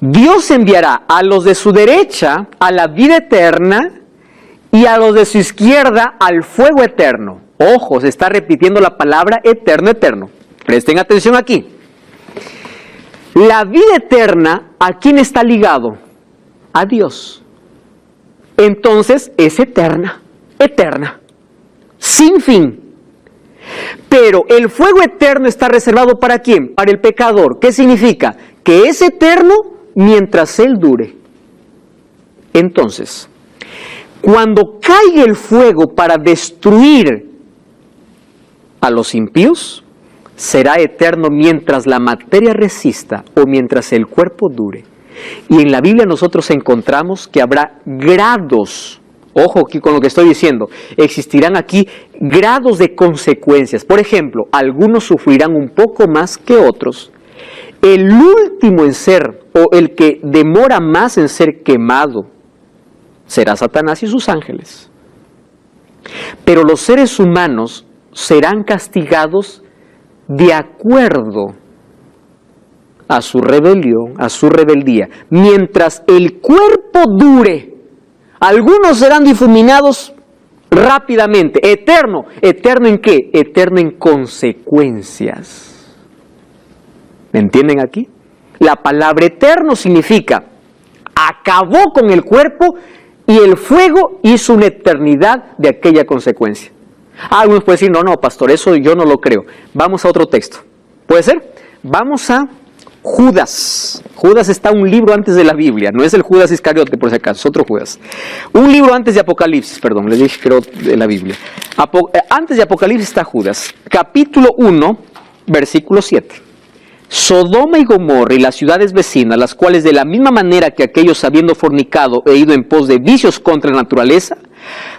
Dios enviará a los de su derecha a la vida eterna y a los de su izquierda al fuego eterno. Ojo, se está repitiendo la palabra eterno, eterno. Presten atención aquí. La vida eterna, ¿a quién está ligado? A Dios. Entonces es eterna, eterna, sin fin. Pero el fuego eterno está reservado ¿para quién? Para el pecador. ¿Qué significa? Que es eterno mientras él dure. Entonces, cuando caiga el fuego para destruir a los impíos, será eterno mientras la materia resista o mientras el cuerpo dure. Y en la Biblia nosotros encontramos que habrá grados, ojo aquí con lo que estoy diciendo, existirán aquí grados de consecuencias. Por ejemplo, algunos sufrirán un poco más que otros. El último en ser, o el que demora más en ser quemado, será Satanás y sus ángeles. Pero los seres humanos serán castigados de acuerdo a su rebelión, a su rebeldía. Mientras el cuerpo dure, algunos serán difuminados rápidamente. Eterno. ¿Eterno en qué? Eterno en consecuencias. ¿Me entienden aquí? La palabra eterno significa acabó con el cuerpo y el fuego hizo una eternidad de aquella consecuencia. Algunos pueden decir, no, pastor, eso yo no lo creo. Vamos a otro texto. ¿Puede ser? Vamos a Judas. Judas está un libro antes de la Biblia. No es el Judas Iscariote, por si acaso, es otro Judas. Un libro antes de Apocalipsis, perdón, les dije creo de la Biblia. Antes de Apocalipsis está Judas. Capítulo 1, versículo 7. Sodoma y Gomorra y las ciudades vecinas, las cuales de la misma manera que aquellos habiendo fornicado e ido en pos de vicios contra la naturaleza,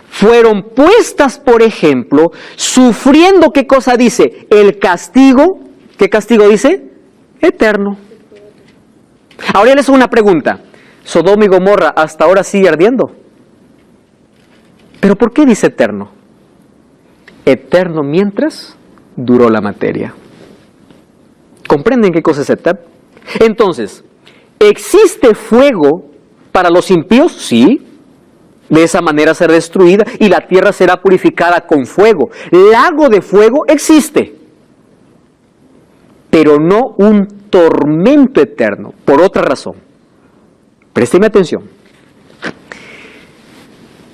fueron puestas por ejemplo, sufriendo, ¿qué cosa dice? El castigo, ¿qué castigo dice? Eterno. Ahora les hago una pregunta. Sodoma y Gomorra hasta ahora sigue ardiendo. ¿Pero por qué dice eterno? Eterno mientras duró la materia. ¿Comprenden qué cosa es eterno? Entonces, ¿existe fuego para los impíos? Sí. De esa manera será destruida y la tierra será purificada con fuego. Lago de fuego existe, pero no un tormento eterno, por otra razón. Présteme atención.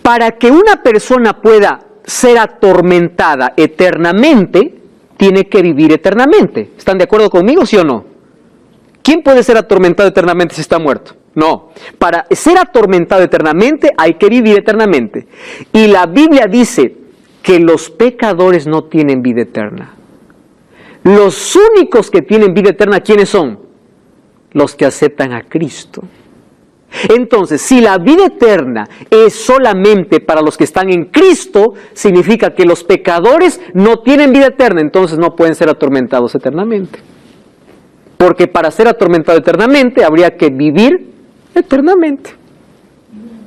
Para que una persona pueda ser atormentada eternamente, tiene que vivir eternamente. ¿Están de acuerdo conmigo, sí o no? ¿Quién puede ser atormentado eternamente si está muerto? No. Para ser atormentado eternamente hay que vivir eternamente. Y la Biblia dice que los pecadores no tienen vida eterna. Los únicos que tienen vida eterna, ¿quiénes son? Los que aceptan a Cristo. Entonces, si la vida eterna es solamente para los que están en Cristo, significa que los pecadores no tienen vida eterna, entonces no pueden ser atormentados eternamente. Porque para ser atormentado eternamente habría que vivir eternamente.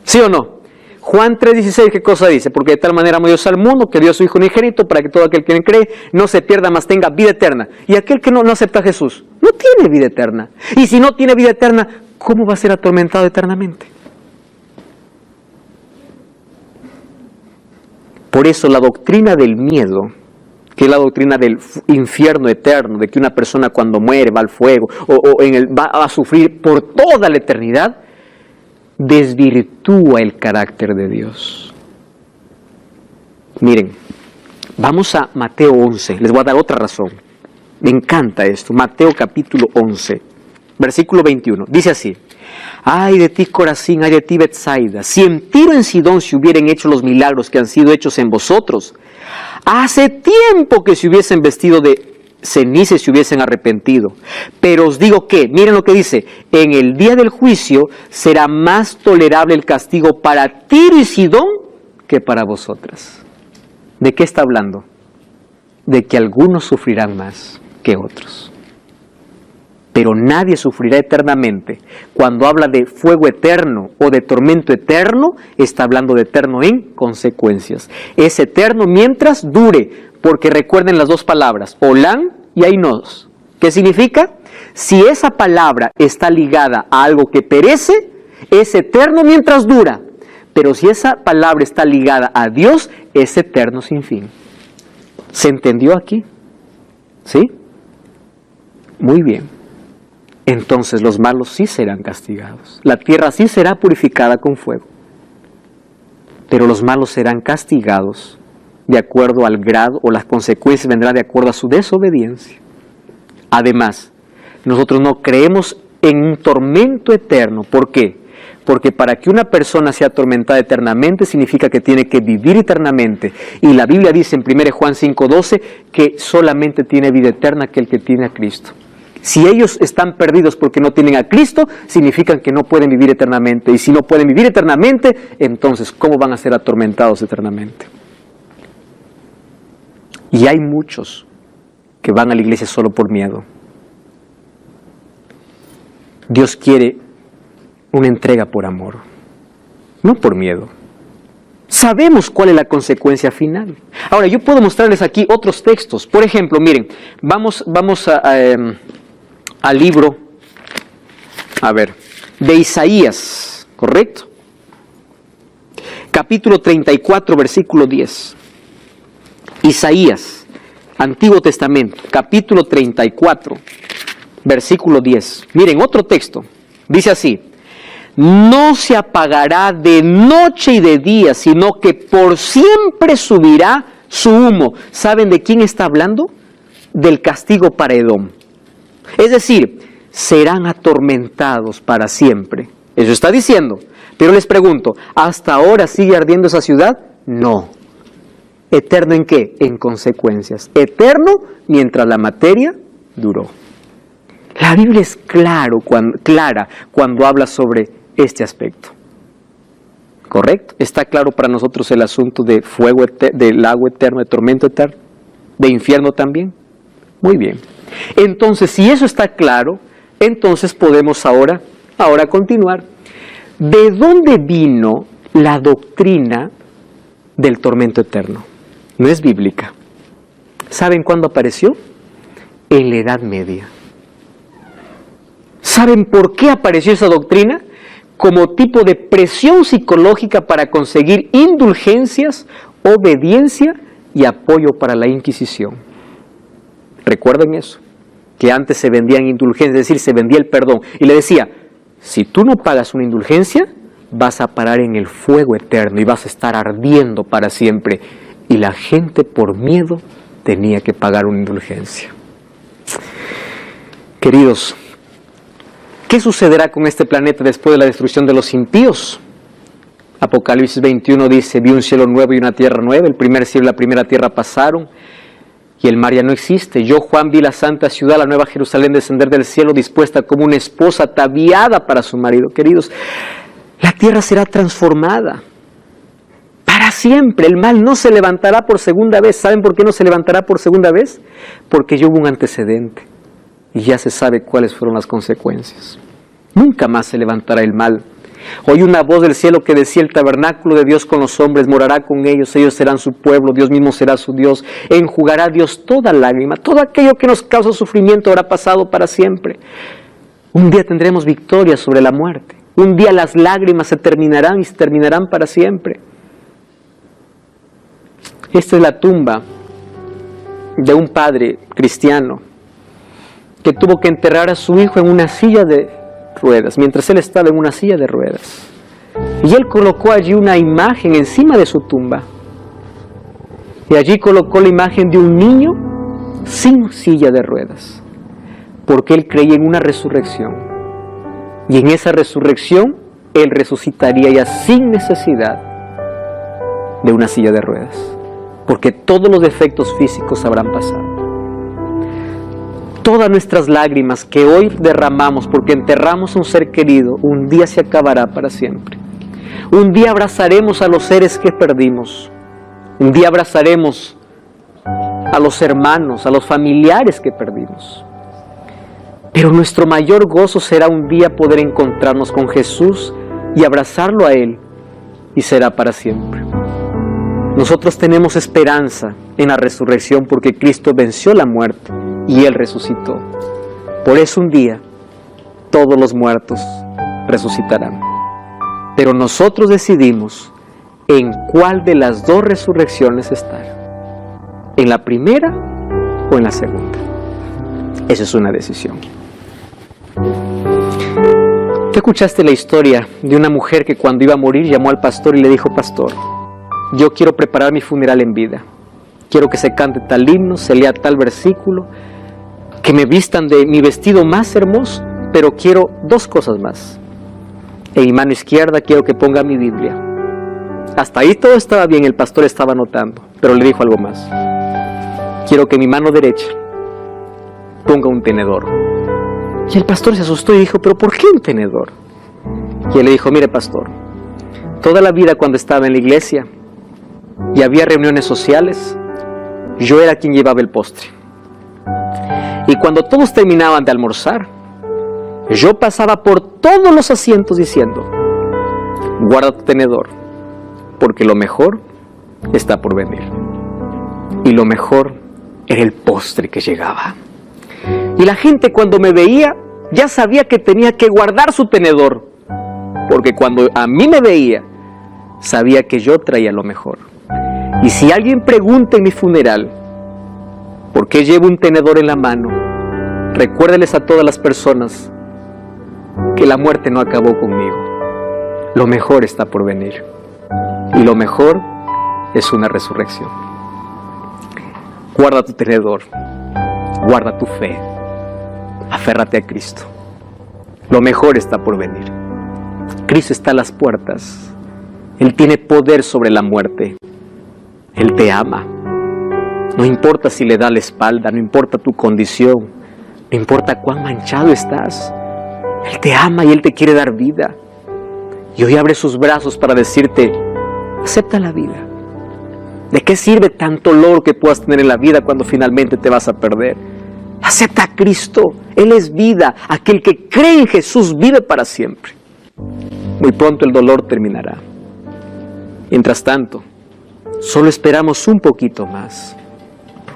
¿Sí o no? Juan 3:16, ¿qué cosa dice? Porque de tal manera amó Dios al mundo, que dio a su Hijo unigénito, para que todo aquel que en él cree no se pierda, mas tenga vida eterna. Y aquel que no acepta a Jesús, no tiene vida eterna. Y si no tiene vida eterna, ¿cómo va a ser atormentado eternamente? Por eso la doctrina del miedo, que es la doctrina del infierno eterno, de que una persona cuando muere va al fuego va a sufrir por toda la eternidad, desvirtúa el carácter de Dios. Miren, vamos a Mateo 11, les voy a dar otra razón. Me encanta esto, Mateo capítulo 11, versículo 21, dice así: ay de ti Corazín, ay de ti Betsaida, si en Tiro y en Sidón se hubieran hecho los milagros que han sido hechos en vosotros, hace tiempo que se hubiesen vestido de ceniza y se hubiesen arrepentido. Pero os digo que, miren lo que dice, en el día del juicio será más tolerable el castigo para Tiro y Sidón que para vosotras. ¿De qué está hablando? De que algunos sufrirán más que otros. Pero nadie sufrirá eternamente. Cuando habla de fuego eterno o de tormento eterno, está hablando de eterno en consecuencias. Es eterno mientras dure, porque recuerden las dos palabras, olán y ainos. ¿Qué significa? Si esa palabra está ligada a algo que perece, es eterno mientras dura. Pero si esa palabra está ligada a Dios, es eterno sin fin. ¿Se entendió aquí? ¿Sí? Muy bien. Entonces los malos sí serán castigados. La tierra sí será purificada con fuego. Pero los malos serán castigados de acuerdo al grado, o las consecuencias vendrán de acuerdo a su desobediencia. Además, nosotros no creemos en un tormento eterno. ¿Por qué? Porque para que una persona sea atormentada eternamente significa que tiene que vivir eternamente. Y la Biblia dice en 1 Juan 5:12 que solamente tiene vida eterna aquel que tiene a Cristo. Si ellos están perdidos porque no tienen a Cristo, significan que no pueden vivir eternamente. Y si no pueden vivir eternamente, entonces, ¿cómo van a ser atormentados eternamente? Y hay muchos que van a la iglesia solo por miedo. Dios quiere una entrega por amor, no por miedo. Sabemos cuál es la consecuencia final. Ahora, yo puedo mostrarles aquí otros textos. Por ejemplo, miren, vamos al libro, de Isaías, ¿correcto? Capítulo 34, versículo 10. Isaías, Antiguo Testamento, capítulo 34, versículo 10. Miren, otro texto, dice así: no se apagará de noche y de día, sino que por siempre subirá su humo. ¿Saben de quién está hablando? Del castigo para Edom. Es decir, serán atormentados para siempre. Eso está diciendo. Pero les pregunto, ¿hasta ahora sigue ardiendo esa ciudad? No. ¿Eterno en qué? En consecuencias. Eterno mientras la materia duró. La Biblia es clara cuando habla sobre este aspecto. ¿Correcto? ¿Está claro para nosotros el asunto de fuego, del lago eterno, de tormento eterno, de infierno también? Muy bien. Entonces, si eso está claro, entonces podemos ahora continuar. ¿De dónde vino la doctrina del tormento eterno? No es bíblica. ¿Saben cuándo apareció? En la Edad Media. ¿Saben por qué apareció esa doctrina? Como tipo de presión psicológica para conseguir indulgencias, obediencia y apoyo para la Inquisición. ¿Recuerdan eso? Que antes se vendían indulgencias, es decir, se vendía el perdón. Y le decía, si tú no pagas una indulgencia, vas a parar en el fuego eterno y vas a estar ardiendo para siempre. Y la gente por miedo tenía que pagar una indulgencia. Queridos, ¿qué sucederá con este planeta después de la destrucción de los impíos? Apocalipsis 21 dice, vi un cielo nuevo y una tierra nueva, el primer cielo y la primera tierra pasaron, y el mar ya no existe. Yo, Juan, vi la santa ciudad, la nueva Jerusalén, descender del cielo, dispuesta como una esposa ataviada para su marido. Queridos, la tierra será transformada para siempre. El mal no se levantará por segunda vez. ¿Saben por qué no se levantará por segunda vez? Porque ya hubo un antecedente y ya se sabe cuáles fueron las consecuencias. Nunca más se levantará el mal. Oí una voz del cielo que decía, el tabernáculo de Dios con los hombres morará con ellos, ellos serán su pueblo, Dios mismo será su Dios, enjugará Dios toda lágrima, todo aquello que nos causa sufrimiento habrá pasado para siempre. Un día tendremos victoria sobre la muerte. Un día las lágrimas se terminarán y se terminarán para siempre. Esta es la tumba de un padre cristiano que tuvo que enterrar a su hijo en una silla de ruedas, mientras él estaba en una silla de ruedas. Y él colocó allí una imagen encima de su tumba. Y allí colocó la imagen de un niño sin silla de ruedas, porque él creía en una resurrección. Y en esa resurrección, él resucitaría ya sin necesidad de una silla de ruedas, porque todos los defectos físicos habrán pasado. Todas nuestras lágrimas que hoy derramamos porque enterramos a un ser querido, un día se acabará para siempre. Un día abrazaremos a los seres que perdimos. Un día abrazaremos a los hermanos, a los familiares que perdimos. Pero nuestro mayor gozo será un día poder encontrarnos con Jesús y abrazarlo a Él, y será para siempre. Nosotros tenemos esperanza en la resurrección porque Cristo venció la muerte y Él resucitó. Por eso un día todos los muertos resucitarán. Pero nosotros decidimos en cuál de las dos resurrecciones estar. ¿En la primera o en la segunda? Esa es una decisión. Tú escuchaste la historia de una mujer que cuando iba a morir llamó al pastor y le dijo: pastor, yo quiero preparar mi funeral en vida. Quiero que se cante tal himno, se lea tal versículo, que me vistan de mi vestido más hermoso, pero quiero dos cosas más. En mi mano izquierda quiero que ponga mi Biblia. Hasta ahí todo estaba bien, el pastor estaba anotando, pero le dijo algo más. Quiero que en mi mano derecha ponga un tenedor. Y el pastor se asustó y dijo: ¿pero por qué un tenedor? Y él le dijo: mire, pastor, toda la vida cuando estaba en la iglesia y había reuniones sociales, yo era quien llevaba el postre. Y cuando todos terminaban de almorzar, yo pasaba por todos los asientos diciendo: guarda tu tenedor, porque lo mejor está por venir. Y lo mejor era el postre que llegaba. Y la gente cuando me veía ya sabía que tenía que guardar su tenedor, porque cuando a mí me veía, sabía que yo traía lo mejor. Y si alguien pregunta en mi funeral por qué llevo un tenedor en la mano, recuérdeles a todas las personas que la muerte no acabó conmigo. Lo mejor está por venir. Y lo mejor es una resurrección. Guarda tu tenedor. Guarda tu fe. Aférrate a Cristo. Lo mejor está por venir. Cristo está a las puertas. Él tiene poder sobre la muerte. Él te ama. No importa si le da la espalda, no importa tu condición, no importa cuán manchado estás. Él te ama y Él te quiere dar vida. Y hoy abre sus brazos para decirte: acepta la vida. ¿De qué sirve tanto dolor que puedas tener en la vida cuando finalmente te vas a perder? Acepta a Cristo. Él es vida. Aquel que cree en Jesús vive para siempre. Muy pronto el dolor terminará. Mientras tanto, solo esperamos un poquito más.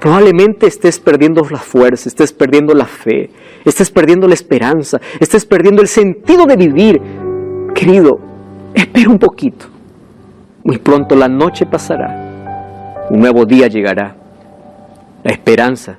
Probablemente estés perdiendo la fuerza, estés perdiendo la fe, estés perdiendo la esperanza, estés perdiendo el sentido de vivir. Querido, espera un poquito. Muy pronto la noche pasará. Un nuevo día llegará. La esperanza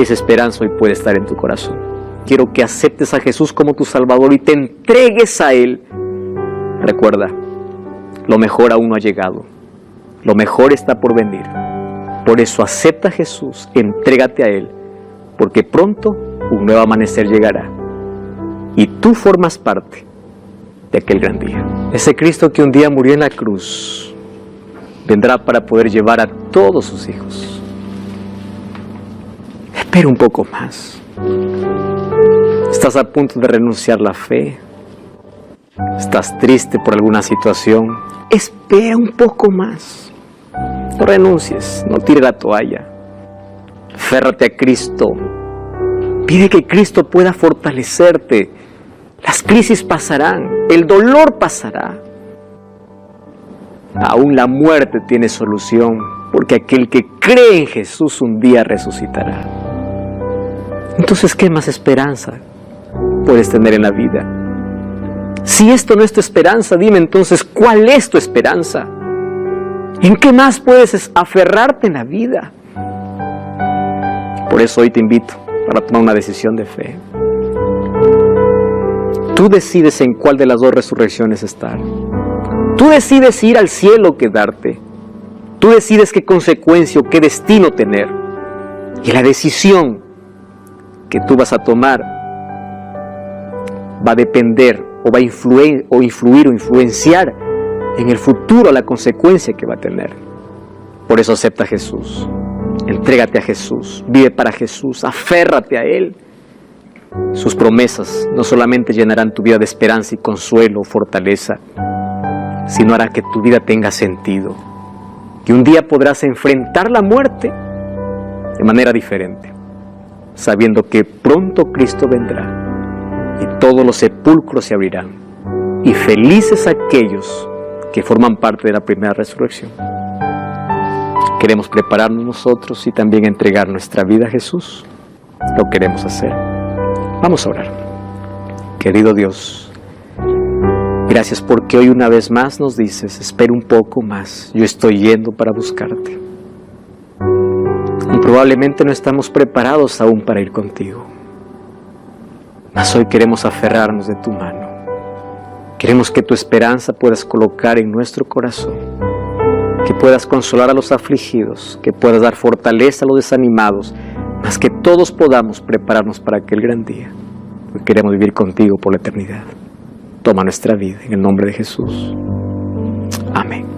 esa esperanza hoy puede estar en tu corazón. Quiero que aceptes a Jesús como tu Salvador y te entregues a Él. Recuerda, lo mejor aún no ha llegado. Lo mejor está por venir. Por eso acepta a Jesús, entrégate a Él, porque pronto un nuevo amanecer llegará. Y tú formas parte de aquel gran día. Ese Cristo que un día murió en la cruz, vendrá para poder llevar a todos sus hijos. Espera un poco más. ¿Estás a punto de renunciar la fe? ¿Estás triste por alguna situación? Espera un poco más. No renuncies, no tires la toalla. Aférrate a Cristo. Pide que Cristo pueda fortalecerte. Las crisis pasarán, el dolor pasará. Aún la muerte tiene solución, porque aquel que cree en Jesús un día resucitará. Entonces, ¿qué más esperanza puedes tener en la vida? Si esto no es tu esperanza, dime entonces, ¿cuál es tu esperanza? ¿En qué más puedes aferrarte en la vida? Por eso hoy te invito para tomar una decisión de fe. Tú decides en cuál de las dos resurrecciones estar. Tú decides ir al cielo o quedarte. Tú decides qué consecuencia o qué destino tener. Y la decisión que tú vas a tomar va a depender o va a influir o influenciar en el futuro la consecuencia que va a tener. Por eso acepta a Jesús. Entrégate a Jesús. Vive para Jesús. Aférrate a Él. Sus promesas no solamente llenarán tu vida de esperanza y consuelo o fortaleza, sino hará que tu vida tenga sentido. Que un día podrás enfrentar la muerte de manera diferente, sabiendo que pronto Cristo vendrá y todos los sepulcros se abrirán. Y felices aquellos que forman parte de la primera resurrección. Queremos prepararnos nosotros y también entregar nuestra vida a Jesús. Lo queremos hacer. Vamos a orar. Querido Dios, gracias porque hoy una vez más nos dices, espera un poco más, yo estoy yendo para buscarte. Y probablemente no estamos preparados aún para ir contigo. Mas hoy queremos aferrarnos de tu mano. Queremos que tu esperanza puedas colocar en nuestro corazón, que puedas consolar a los afligidos, que puedas dar fortaleza a los desanimados, mas que todos podamos prepararnos para aquel gran día. Hoy queremos vivir contigo por la eternidad. Toma nuestra vida en el nombre de Jesús. Amén.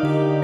Amén.